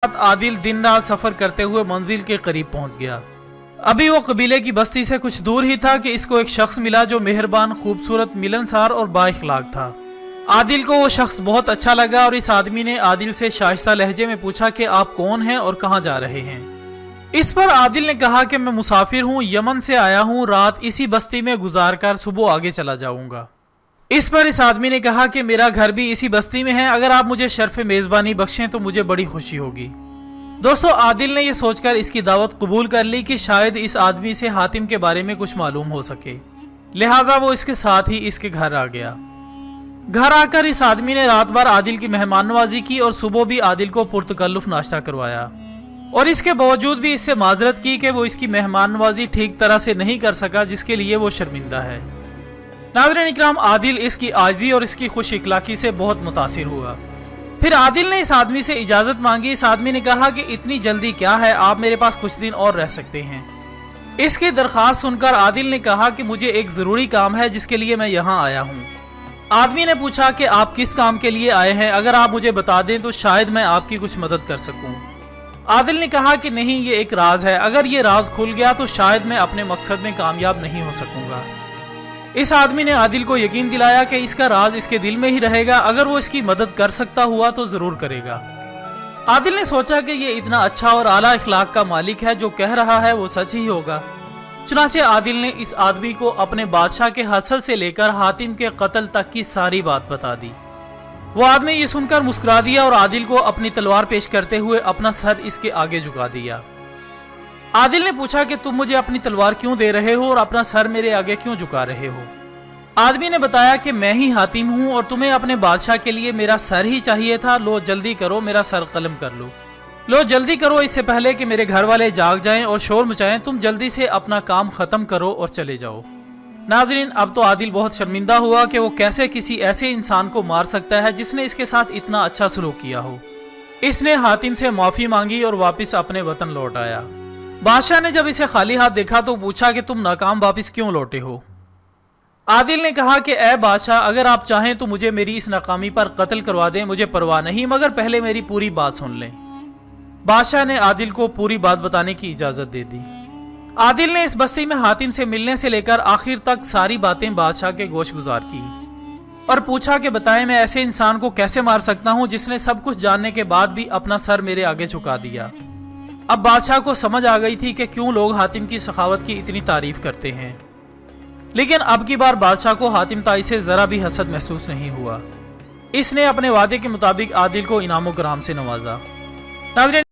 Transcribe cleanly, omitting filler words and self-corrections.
आदिल दिन रात सफर करते हुए मंजिल के करीब पहुंच गया। अभी वो कबीले की बस्ती से कुछ दूर ही था कि इसको एक शख्स मिला जो मेहरबान, खूबसूरत, मिलनसार और बाइखलाक था। आदिल को वो शख्स बहुत अच्छा लगा और इस आदमी ने आदिल से शाइस्ता लहजे में पूछा कि आप कौन हैं और कहाँ जा रहे हैं। इस पर आदिल ने कहा कि मैं मुसाफिर हूँ, यमन से आया हूँ, रात इसी बस्ती में गुजार कर सुबह आगे चला जाऊंगा। इस पर इस आदमी ने कहा कि मेरा घर भी इसी बस्ती में है, अगर आप मुझे शर्फ मेज़बानी बख्शें तो मुझे बड़ी खुशी होगी। दोस्तों, आदिल ने यह सोचकर इसकी दावत कबूल कर ली कि शायद इस आदमी से हातिम के बारे में कुछ मालूम हो सके, लिहाजा वो इसके साथ ही इसके घर आ गया। घर आकर इस आदमी ने रात भर आदिल की मेहमान नवाजी की और सुबह भी आदिल को पुरतकल्लुफ नाश्ता करवाया और इसके बावजूद भी इससे माजरत की कि वो इसकी मेहमान नवाजी ठीक तरह से नहीं कर सका, जिसके लिए वो शर्मिंदा है। नाज़रीन इकराम, आदिल इसकी आजी और इसकी खुश इखलाकी से बहुत मुतासिर हुआ। फिर आदिल ने इस आदमी से इजाजत मांगी। इस आदमी ने कहा कि इतनी जल्दी क्या है, आप मेरे पास कुछ दिन और रह सकते हैं। इसकी दरख्वास्त सुनकर आदिल ने कहा कि मुझे एक जरूरी काम है जिसके लिए मैं यहाँ आया हूँ। आदमी ने पूछा कि आप किस काम के लिए आए हैं, अगर आप मुझे बता दें तो शायद मैं आपकी कुछ मदद कर सकूं। आदिल ने कहा कि नहीं, ये एक राज है, अगर ये राज खुल गया तो शायद मैं अपने मकसद में कामयाब नहीं हो सकूंगा। इस आदमी ने आदिल को यकीन दिलाया कि इसका राज इसके दिल में ही रहेगा, अगर वो इसकी मदद कर सकता हुआ तो जरूर करेगा। आदिल ने सोचा कि ये इतना अच्छा और आला इखलाक का मालिक है, जो कह रहा है वो सच ही होगा। चुनाचे आदिल ने इस आदमी को अपने बादशाह के हसद से लेकर हातिम के कत्ल तक की सारी बात बता दी। वो आदमी ये सुनकर मुस्कुरा दिया और आदिल को अपनी तलवार पेश करते हुए अपना सर इसके आगे झुका दिया। आदिल ने पूछा कि तुम मुझे अपनी तलवार क्यों दे रहे हो और अपना सर मेरे आगे क्यों झुका रहे हो। आदमी ने बताया कि मैं ही हातिम हूँ और तुम्हें अपने बादशाह के लिए मेरा सर ही चाहिए था। लो जल्दी करो, मेरा सर कलम कर लो। लो जल्दी करो, इससे पहले कि मेरे घर वाले जाग जाएं और शोर मचाएं। तुम जल्दी से अपना काम खत्म करो और चले जाओ। नाजरीन, अब तो आदिल बहुत शर्मिंदा हुआ कि वो कैसे किसी ऐसे इंसान को मार सकता है जिसने इसके साथ इतना अच्छा सलूक किया हो। इसने हातिम से माफी मांगी और वापस अपने वतन लौट आया। बादशाह ने जब इसे खाली हाथ देखा तो पूछा कि तुम नाकाम वापस क्यों लौटे हो। आदिल ने कहा कि ए बादशाह, अगर आप चाहें तो मुझे मेरी इस नाकामी पर कत्ल करवा दें, मुझे परवाह नहीं, मगर पहले मेरी पूरी बात सुन लें। बादशाह ने आदिल को पूरी बात बताने की इजाजत दे दी। आदिल ने इस बस्ती में हातिम से मिलने से लेकर आखिर तक सारी बातें बादशाह के गोश गुजार की और पूछा कि बताएं, मैं ऐसे इंसान को कैसे मार सकता हूं जिसने सब कुछ जानने के बाद भी अपना सर मेरे आगे झुका दिया। अब बादशाह को समझ आ गई थी कि क्यों लोग हातिम की सखावत की इतनी तारीफ करते हैं, लेकिन अब की बार बादशाह को हातिम ताई से जरा भी हसद महसूस नहीं हुआ। इसने अपने वादे के मुताबिक आदिल को इनामो कराम से नवाजा। नाज़रीन